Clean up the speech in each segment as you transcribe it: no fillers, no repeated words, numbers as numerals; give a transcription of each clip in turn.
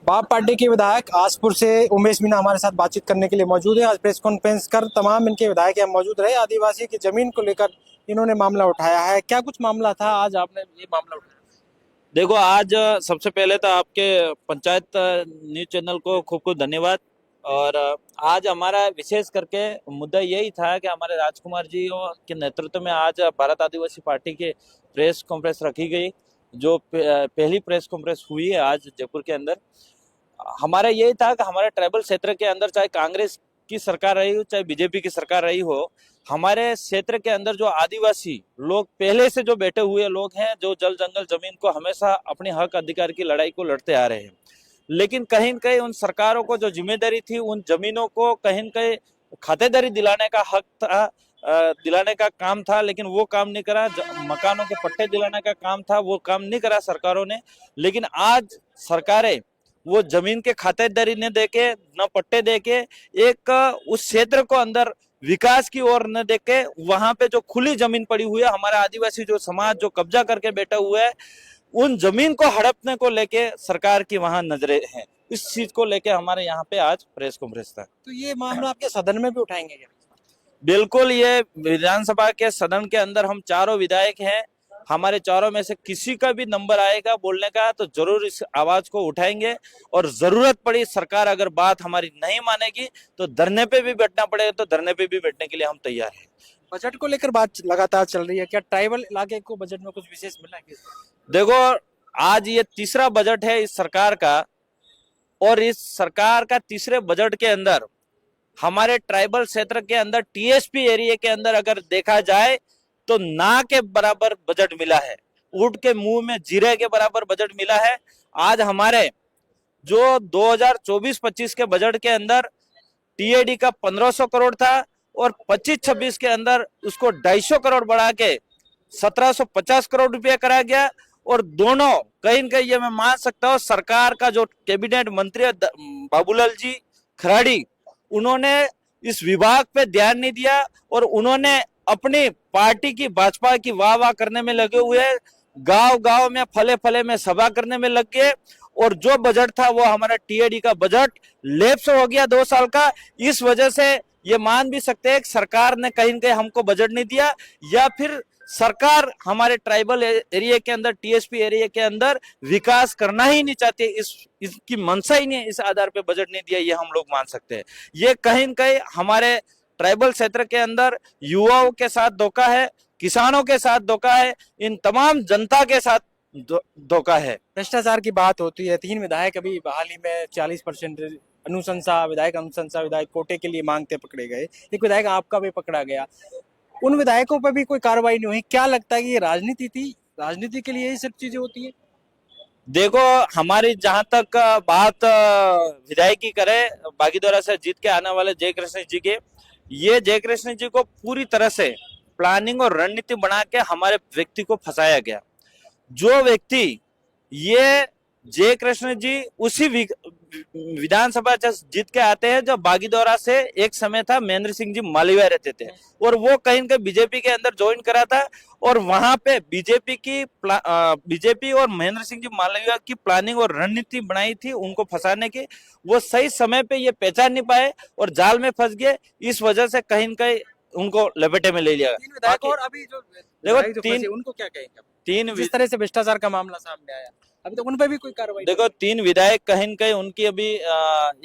आप पार्टी के विधायक आसपुर से उमेश मीणा हमारे साथ बातचीत करने के लिए मौजूद है। आज प्रेस कॉन्फ्रेंस कर तमाम इनके विधायक यहाँ मौजूद रहे। आदिवासी की जमीन को लेकर इन्होंने मामला उठाया है। क्या कुछ मामला था, आज आपने ये मामला उठाया? देखो, आज सबसे पहले तो आपके पंचायत न्यूज चैनल को खूब खूब धन्यवाद। और आज हमारा विशेष करके मुद्दा यही था कि हमारे राजकुमार जी के नेतृत्व में आज भारत आदिवासी पार्टी के प्रेस कॉन्फ्रेंस रखी गई, जो पहली प्रेस कॉन्फ्रेंस हुई है आज जयपुर के अंदर। हमारा यही था कि हमारे ट्राइबल क्षेत्र के अंदर चाहे कांग्रेस की सरकार रही हो चाहे बीजेपी की सरकार रही हो, हमारे क्षेत्र के अंदर जो आदिवासी लोग पहले से जो बैठे हुए लोग हैं, जो जल जंगल जमीन को हमेशा अपने हक अधिकार की लड़ाई को लड़ते आ रहे हैं, लेकिन कहीं न कहीं उन सरकारों को जो जिम्मेदारी थी उन जमीनों को कहीं न कहीं खातेदारी दिलाने का हक था, दिलाने का काम था, लेकिन वो काम नहीं करा। मकानों के पट्टे दिलाने का काम था, वो काम नहीं करा सरकारों ने। लेकिन आज सरकारें वो जमीन के खातेदारी न देके, न पट्टे देके, एक उस क्षेत्र को अंदर विकास की ओर न देके, वहां पे जो खुली जमीन पड़ी हुई है, हमारा आदिवासी जो समाज जो कब्जा करके बैठा हुआ है, उन जमीन को हड़पने को लेके सरकार की वहां नजरें हैं। इस चीज को लेके हमारे यहाँ पे आज प्रेस कॉन्फ्रेंस था। तो ये मामला आपके सदन में भी उठाएंगे क्या? बिल्कुल, ये विधानसभा के सदन के अंदर हम चारों विधायक हैं, हमारे चारों में से किसी का भी नंबर आएगा बोलने का तो जरूर इस आवाज को उठाएंगे। और जरूरत पड़ी, सरकार अगर बात हमारी नहीं मानेगी तो धरने पे भी बैठना पड़ेगा, तो धरने पे भी बैठने के लिए हम तैयार हैं। बजट को लेकर बात लगातार चल रही है, क्या ट्राइबल इलाके को बजट में कुछ विशेष मिला है? देखो, आज ये तीसरा बजट है इस सरकार का, और इस सरकार का तीसरे बजट के अंदर हमारे ट्राइबल क्षेत्र के अंदर टीएसपी एरिया के अंदर अगर देखा जाए तो ना के बराबर बजट मिला है, ऊंट के मुंह में जीरे के बराबर बजट मिला है। आज हमारे जो 2024-25 के बजट के अंदर टीएडी का 1500 करोड़ था, और 25-26 के अंदर उसको 250 करोड़ बढ़ा के 1750 करोड़ रुपया करा गया। और दोनों कहीं न कहीं ये मैं मान सकता हूँ, सरकार का जो कैबिनेट मंत्री है बाबूलाल जी खराड़ी, उन्होंने इस विभाग पे ध्यान नहीं दिया, और उन्होंने अपनी पार्टी की भाजपा की वाह वाह करने में लगे हुए, गांव गांव में फले फले में सभा करने में लग गए। और जो बजट था वो हमारा टीएडी का बजट लैप्स हो गया 2 साल का। इस वजह से ये मान भी सकते हैं कि सरकार ने कहीं न कहीं हमको बजट नहीं दिया, या फिर सरकार हमारे ट्राइबल एरिया के अंदर, टीएसपी एरिया के अंदर विकास करना ही नहीं चाहती, इसकी मंशा ही नहीं है, इस आधार पे बजट नहीं दिया, ये हम लोग मान सकते हैं। ये कहीं न कहीं हमारे ट्राइबल क्षेत्र के अंदर युवाओं के साथ धोखा है, किसानों के साथ धोखा है, इन तमाम जनता के साथ धोखा है। भ्रष्टाचार की बात होती है। 3 विधायक अभी हाल ही में 40% अनुशंसा विधायक कोटे के लिए मांगते पकड़े गए। एक विधायक आपका भी पकड़ा गया, उन विधायकों पर भी कोई कार्रवाई नहीं हुई। क्या लगता है कि ये राजनीति थी, राजनीति के लिए ये सब चीजें होती है? देखो, हमारी जहां तक बात विधायक की करे, बागीदोरा से जीत के आने वाले जयकृष्ण जी के, ये जयकृष्ण जी को पूरी तरह से प्लानिंग और रणनीति बना के हमारे व्यक्ति को फंसाया गया। जो व्यक्ति, ये जयकृष्ण जी उसी विधानसभा जीत के आते हैं जो बागीदोरा से एक समय था महेंद्र सिंह जी मालवीय रहते थे, और वो कहीं ना बीजेपी के अंदर ज्वाइन करा था, और वहां पे बीजेपी और महेंद्र सिंह जी मालवीय की प्लानिंग और रणनीति बनाई थी उनको फंसाने की। वो सही समय पे ये पहचान नहीं पाए और जाल में फंस गए, इस वजह से कहीं न कहीं उनको लपेटे में ले लिया। 3 विधायक और अभी जो देखो, फंसे, उनको क्या कहेंगे? तीन जिस तरह से भ्रष्टाचार का मामला सामने आया, अभी तो उन पर भी कोई कार्रवाई? देखो, 3 विधायक कहीं न कहीं उनकी अभी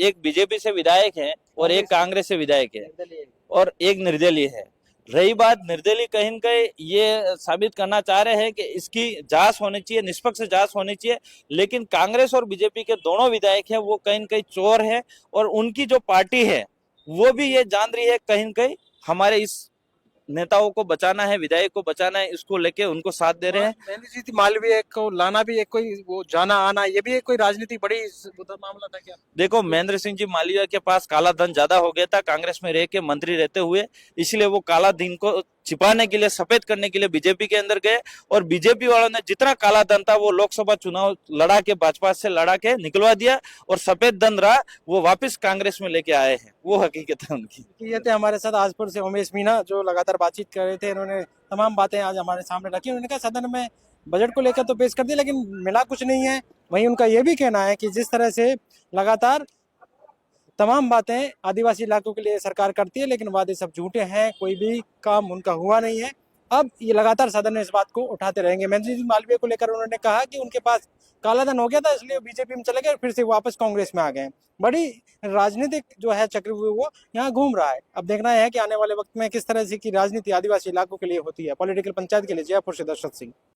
एक बीजेपी से विधायक है और एक कांग्रेस से विधायक है और एक निर्दलीय है। रही बात निर्दलीय, कहीं न कहीं ये साबित करना चाह रहे हैं कि इसकी जांच होनी चाहिए, निष्पक्ष जांच होनी चाहिए, लेकिन कांग्रेस और बीजेपी के दोनों विधायक हैं वो कहीं न कहीं चोर है, और उनकी जो पार्टी है वो भी ये जान रही है कहीं न कहीं हमारे इस नेताओं को बचाना है, विधायक को बचाना है, इसको लेके उनको साथ दे रहे हैं। महेंद्र जी मालवीय को लाना भी एक कोई वो जाना आना, ये भी एक कोई राजनीति बड़ी मामला था क्या? देखो, महेंद्र सिंह जी मालवीय के पास काला धन ज्यादा हो गया था कांग्रेस में रह के, मंत्री रहते हुए, इसलिए वो काला धन को छिपाने के लिए, सफेद करने के लिए बीजेपी के अंदर गए, और बीजेपी वालों ने जितना काला धन था वो लोकसभा चुनाव लड़ा के, भाजपा से लड़ा के निकलवा दिया, और सफेद धन रहा वो वापस कांग्रेस में लेके आए हैं। वो हकीकत है उनकी। ये थे हमारे साथ आसपुर से उमेश मीणा, जो लगातार बातचीत कर रहे थे। इन्होंने तमाम बातें आज हमारे सामने रखी। उन्होंने कहा सदन में बजट को लेकर तो पेश कर दिया, लेकिन मिला कुछ नहीं है। वहीं उनका ये भी कहना है कि जिस तरह से लगातार तमाम बातें आदिवासी इलाकों के लिए सरकार करती है, लेकिन वादे सब झूठे हैं, कोई भी काम उनका हुआ नहीं है। अब ये लगातार सदन में इस बात को उठाते रहेंगे। महेंद्र सिंह मालवीय को लेकर उन्होंने कहा कि उनके पास काला धन हो गया था, इसलिए बीजेपी में चले गए, फिर से वापस कांग्रेस में आ गए। बड़ी राजनीतिक जो है चक्रव्यूह वो यहाँ घूम रहा है। अब देखना है कि आने वाले वक्त में किस तरह से की राजनीति आदिवासी इलाकों के लिए होती है। पॉलिटिकल पंचायत के लिए जयपुर से दशरथ सिंह।